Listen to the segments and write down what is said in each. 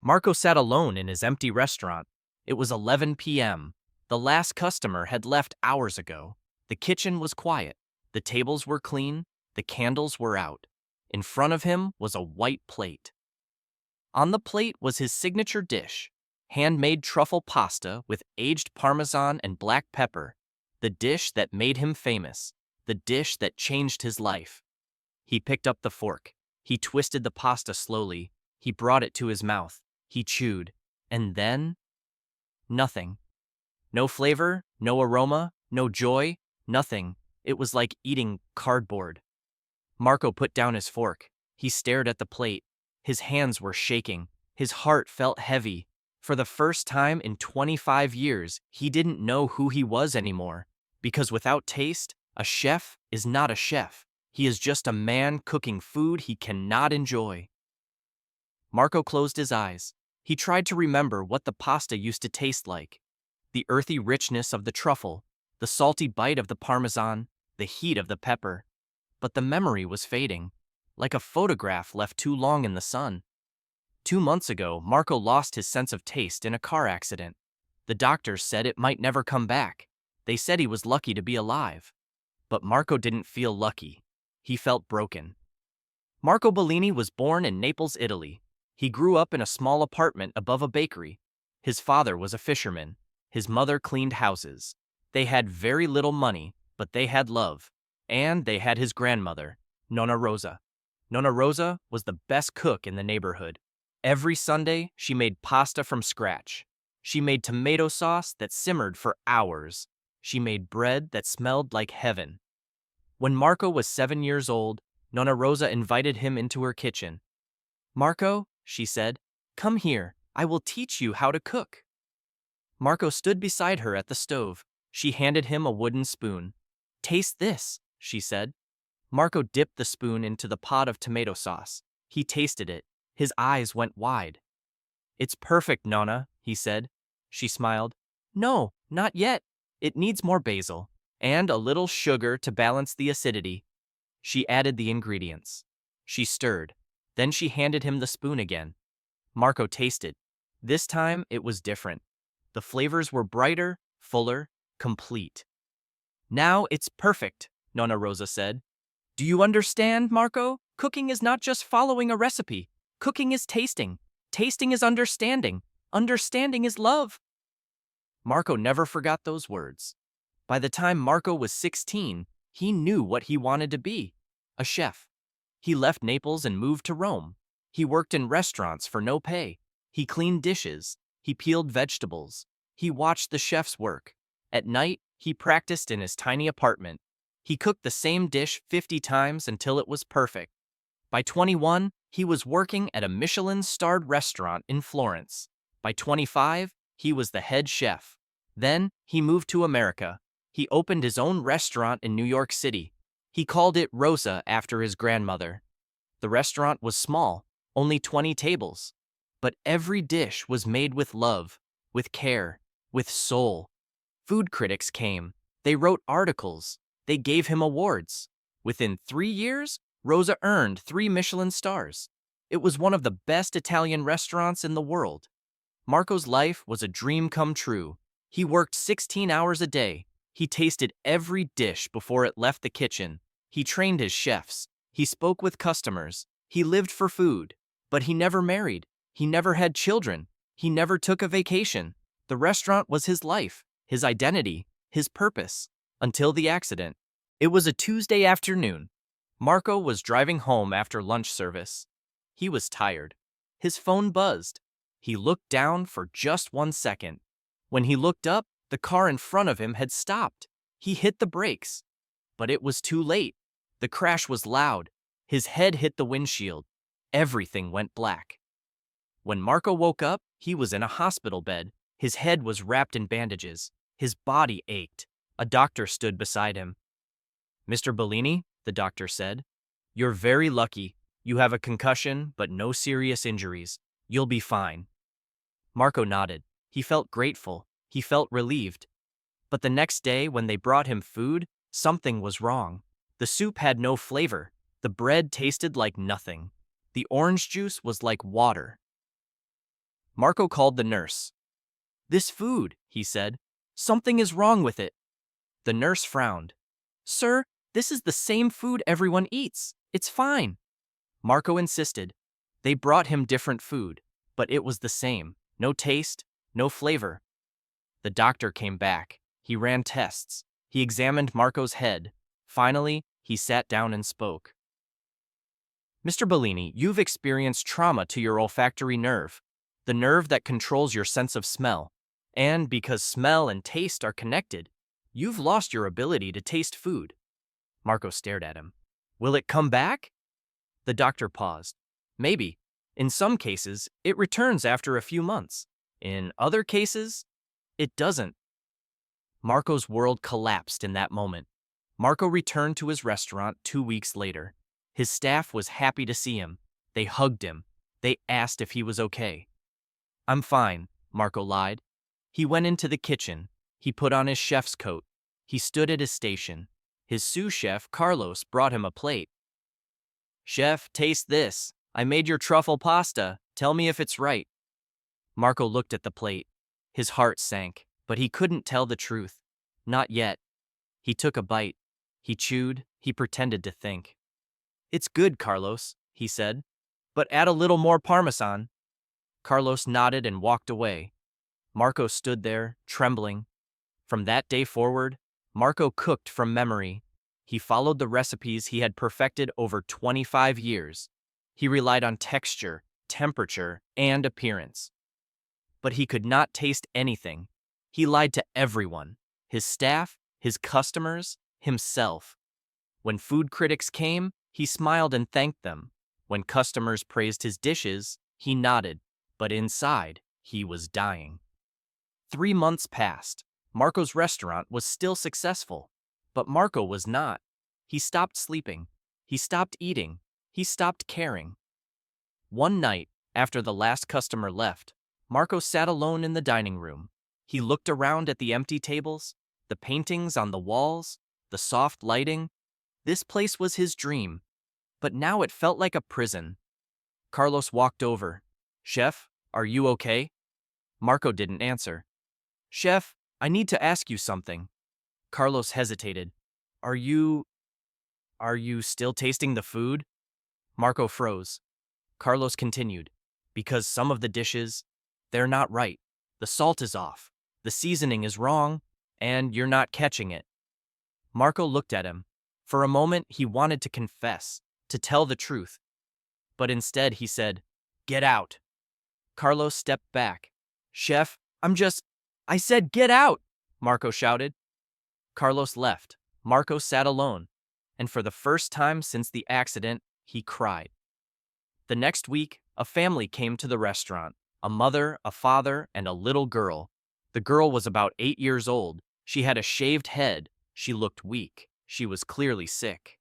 Marco sat alone in his empty restaurant. It was 11 p.m. The last customer had left hours ago. The kitchen was quiet. The tables were clean. The candles were out. In front of him was a white plate. On the plate was his signature dish, handmade truffle pasta with aged parmesan and black pepper, the dish that made him famous, the dish that changed his life. He picked up the fork. He twisted the pasta slowly. He brought it to his mouth. He chewed. And then, nothing. No flavor, no aroma, no joy, nothing. It was like eating cardboard. Marco put down his fork. He stared at the plate. His hands were shaking. His heart felt heavy. For the first time in 25 years, he didn't know who he was anymore. Because without taste, a chef is not a chef. He is just a man cooking food he cannot enjoy. Marco closed his eyes. He tried to remember what the pasta used to taste like. The earthy richness of the truffle, the salty bite of the parmesan, the heat of the pepper. But the memory was fading, like a photograph left too long in the sun. 2 months ago, Marco lost his sense of taste in a car accident. The doctors said it might never come back. They said he was lucky to be alive. But Marco didn't feel lucky. He felt broken. Marco Bellini was born in Naples, Italy. He grew up in a small apartment above a bakery. His father was a fisherman. His mother cleaned houses. They had very little money, but they had love. And they had his grandmother, Nonna Rosa. Nonna Rosa was the best cook in the neighborhood. Every Sunday, she made pasta from scratch. She made tomato sauce that simmered for hours. She made bread that smelled like heaven. When Marco was 7 years old, Nonna Rosa invited him into her kitchen. "Marco," she said, "come here. I will teach you how to cook." Marco stood beside her at the stove. She handed him a wooden spoon. "Taste this," she said. Marco dipped the spoon into the pot of tomato sauce. He tasted it. His eyes went wide. "It's perfect, Nonna," he said. She smiled. "No, not yet. It needs more basil and a little sugar to balance the acidity." She added the ingredients. She stirred. Then she handed him the spoon again. Marco tasted. This time it was different. The flavors were brighter, fuller, complete. "Now it's perfect," Nonna Rosa said. "Do you understand, Marco? Cooking is not just following a recipe. Cooking is tasting. Tasting is understanding. Understanding is love." Marco never forgot those words. By the time Marco was 16, he knew what he wanted to be: a chef. He left Naples and moved to Rome. He worked in restaurants for no pay. He cleaned dishes. He peeled vegetables. He watched the chefs work. At night, he practiced in his tiny apartment. He cooked the same dish 50 times until it was perfect. By 21, he was working at a Michelin-starred restaurant in Florence. By 25, he was the head chef. Then, he moved to America. He opened his own restaurant in New York City. He called it Rosa after his grandmother. The restaurant was small, only 20 tables. But every dish was made with love, with care, with soul. Food critics came. They wrote articles. They gave him awards. Within 3 years, Rosa earned 3 Michelin stars. It was one of the best Italian restaurants in the world. Marco's life was a dream come true. He worked 16 hours a day. He tasted every dish before it left the kitchen. He trained his chefs. He spoke with customers. He lived for food. But he never married. He never had children. He never took a vacation. The restaurant was his life, his identity, his purpose. Until the accident. It was a Tuesday afternoon. Marco was driving home after lunch service. He was tired. His phone buzzed. He looked down for just 1 second. When he looked up, the car in front of him had stopped. He hit the brakes. But it was too late. The crash was loud. His head hit the windshield. Everything went black. When Marco woke up, he was in a hospital bed. His head was wrapped in bandages. His body ached. A doctor stood beside him. "Mr. Bellini," the doctor said, "you're very lucky. You have a concussion, but no serious injuries. You'll be fine." Marco nodded. He felt grateful. He felt relieved. But the next day, when they brought him food, something was wrong. The soup had no flavor. The bread tasted like nothing. The orange juice was like water. Marco called the nurse. "This food," he said. "Something is wrong with it." The nurse frowned. "Sir, this is the same food everyone eats. It's fine." Marco insisted. They brought him different food, but it was the same. No taste, no flavor. The doctor came back. He ran tests. He examined Marco's head. Finally, he sat down and spoke. "Mr. Bellini, you've experienced trauma to your olfactory nerve, the nerve that controls your sense of smell. And because smell and taste are connected, you've lost your ability to taste food." Marco stared at him. "Will it come back?" The doctor paused. "Maybe. In some cases, it returns after a few months. In other cases, it doesn't." Marco's world collapsed in that moment. Marco returned to his restaurant 2 weeks later. His staff was happy to see him. They hugged him. They asked if he was okay. "I'm fine," Marco lied. He went into the kitchen. He put on his chef's coat. He stood at his station. His sous chef, Carlos, brought him a plate. "Chef, taste this. I made your truffle pasta. Tell me if it's right." Marco looked at the plate. His heart sank, but he couldn't tell the truth. Not yet. He took a bite. He chewed. He pretended to think. "It's good, Carlos," he said, "but add a little more parmesan." Carlos nodded and walked away. Marco stood there, trembling. From that day forward, Marco cooked from memory. He followed the recipes he had perfected over 25 years. He relied on texture, temperature, and appearance. But he could not taste anything. He lied to everyone, his staff, his customers, himself. When food critics came, he smiled and thanked them. When customers praised his dishes, he nodded. But inside, he was dying. 3 months passed. Marco's restaurant was still successful. But Marco was not. He stopped sleeping. He stopped eating. He stopped caring. One night, after the last customer left, Marco sat alone in the dining room. He looked around at the empty tables, the paintings on the walls, the soft lighting. This place was his dream. But now it felt like a prison. Carlos walked over. "Chef, are you okay?" Marco didn't answer. "Chef, I need to ask you something." Carlos hesitated. Are you still tasting the food?" Marco froze. Carlos continued. "Because some of the dishes, they're not right. The salt is off. The seasoning is wrong, and you're not catching it." Marco looked at him. For a moment, he wanted to confess, to tell the truth. But instead, he said, "Get out." Carlos stepped back. "Chef, I said get out!" Marco shouted. Carlos left. Marco sat alone. And for the first time since the accident, he cried. The next week, a family came to the restaurant. A mother, a father, and a little girl. The girl was about 8 years old. She had a shaved head. She looked weak. She was clearly sick.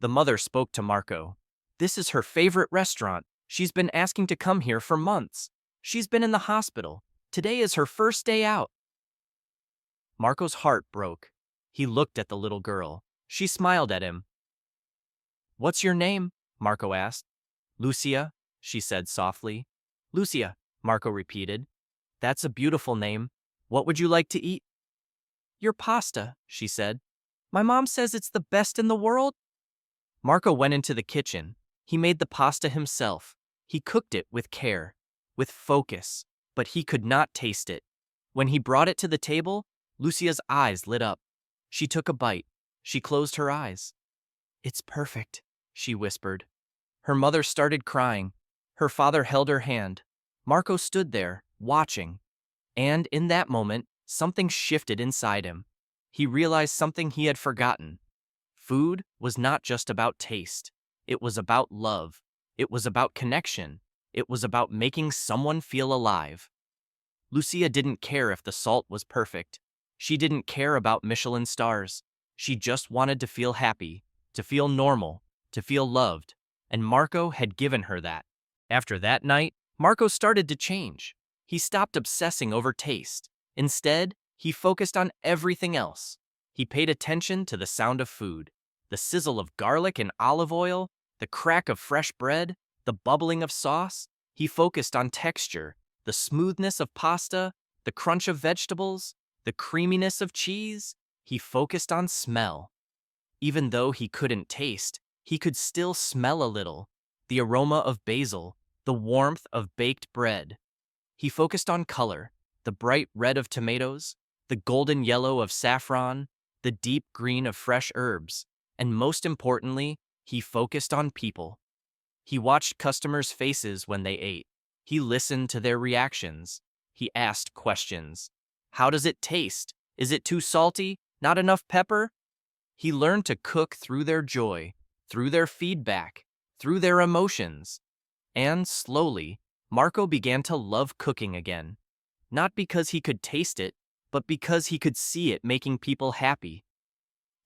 The mother spoke to Marco. "This is her favorite restaurant. She's been asking to come here for months. She's been in the hospital. Today is her first day out." Marco's heart broke. He looked at the little girl. She smiled at him. "What's your name?" Marco asked. "Lucia," she said softly. "Lucia," Marco repeated. "That's a beautiful name. What would you like to eat?" "Your pasta," she said. "My mom says it's the best in the world." Marco went into the kitchen. He made the pasta himself. He cooked it with care, with focus, but he could not taste it. When he brought it to the table, Lucia's eyes lit up. She took a bite. She closed her eyes. "It's perfect," she whispered. Her mother started crying. Her father held her hand. Marco stood there, watching. And in that moment, something shifted inside him. He realized something he had forgotten. Food was not just about taste. It was about love. It was about connection. It was about making someone feel alive. Lucia didn't care if the salt was perfect. She didn't care about Michelin stars. She just wanted to feel happy, to feel normal, to feel loved. And Marco had given her that. After that night, Marco started to change. He stopped obsessing over taste. Instead, he focused on everything else. He paid attention to the sound of food, the sizzle of garlic and olive oil, the crack of fresh bread, the bubbling of sauce. He focused on texture, the smoothness of pasta, the crunch of vegetables, the creaminess of cheese. He focused on smell. Even though he couldn't taste, he could still smell a little. The aroma of basil, the warmth of baked bread. He focused on color, the bright red of tomatoes, the golden yellow of saffron, the deep green of fresh herbs, and most importantly, he focused on people. He watched customers' faces when they ate. He listened to their reactions. He asked questions. How does it taste? Is it too salty? Not enough pepper? He learned to cook through their joy, through their feedback, through their emotions. And slowly, Marco began to love cooking again. Not because he could taste it, but because he could see it making people happy.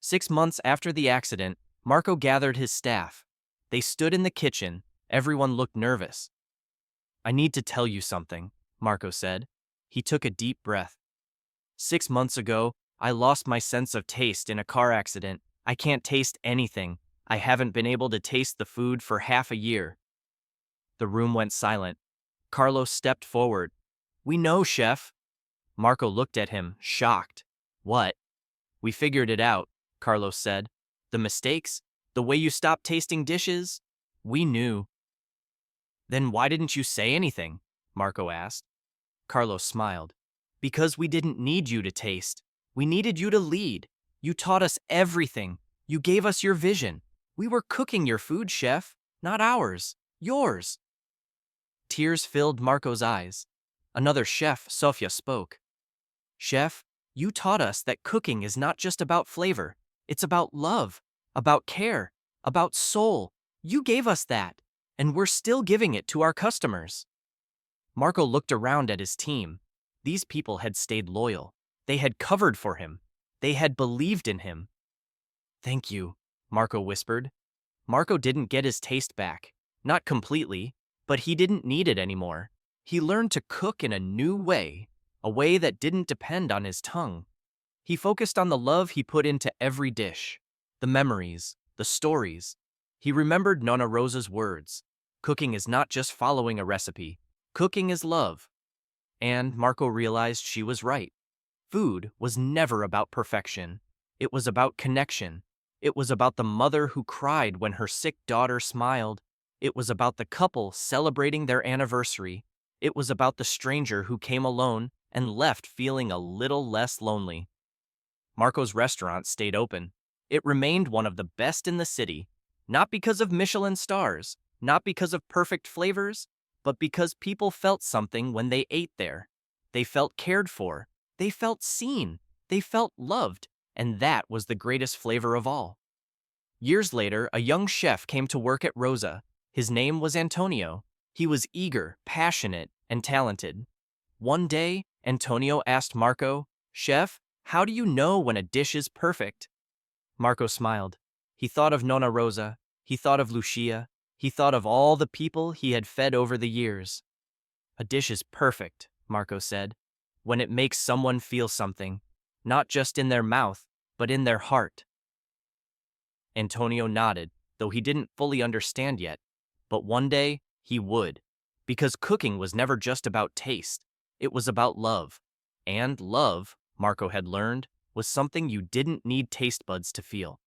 6 months after the accident, Marco gathered his staff. They stood in the kitchen. Everyone looked nervous. I need to tell you something, Marco said. He took a deep breath. 6 months ago, I lost my sense of taste in a car accident. I can't taste anything. I haven't been able to taste the food for half a year. The room went silent. Carlos stepped forward. We know, chef. Marco looked at him, shocked. What? We figured it out, Carlos said. The mistakes, the way you stopped tasting dishes, we knew. Then why didn't you say anything? Marco asked. Carlos smiled. Because we didn't need you to taste. We needed you to lead. You taught us everything. You gave us your vision. We were cooking your food, chef, not ours, yours. Tears filled Marco's eyes. Another chef, Sofia, spoke. Chef, you taught us that cooking is not just about flavor. It's about love, about care, about soul. You gave us that, and we're still giving it to our customers. Marco looked around at his team. These people had stayed loyal. They had covered for him. They had believed in him. Thank you, Marco whispered. Marco didn't get his taste back. Not completely, but he didn't need it anymore. He learned to cook in a new way, a way that didn't depend on his tongue. He focused on the love he put into every dish, the memories, the stories. He remembered Nonna Rosa's words. Cooking is not just following a recipe. Cooking is love. And Marco realized she was right. Food was never about perfection. It was about connection. It was about the mother who cried when her sick daughter smiled. It was about the couple celebrating their anniversary. It was about the stranger who came alone and left feeling a little less lonely. Marco's restaurant stayed open. It remained one of the best in the city, not because of Michelin stars, not because of perfect flavors, but because people felt something when they ate there. They felt cared for. They felt seen. They felt loved. And that was the greatest flavor of all. Years later, a young chef came to work at Rosa. His name was Antonio. He was eager, passionate, and talented. One day, Antonio asked Marco, Chef, how do you know when a dish is perfect? Marco smiled. He thought of Nonna Rosa. He thought of Lucia. He thought of all the people he had fed over the years. A dish is perfect, Marco said, when it makes someone feel something, not just in their mouth, but in their heart. Antonio nodded, though he didn't fully understand yet. But one day, he would. Because cooking was never just about taste. It was about love. And love, Marco had learned, was something you didn't need taste buds to feel.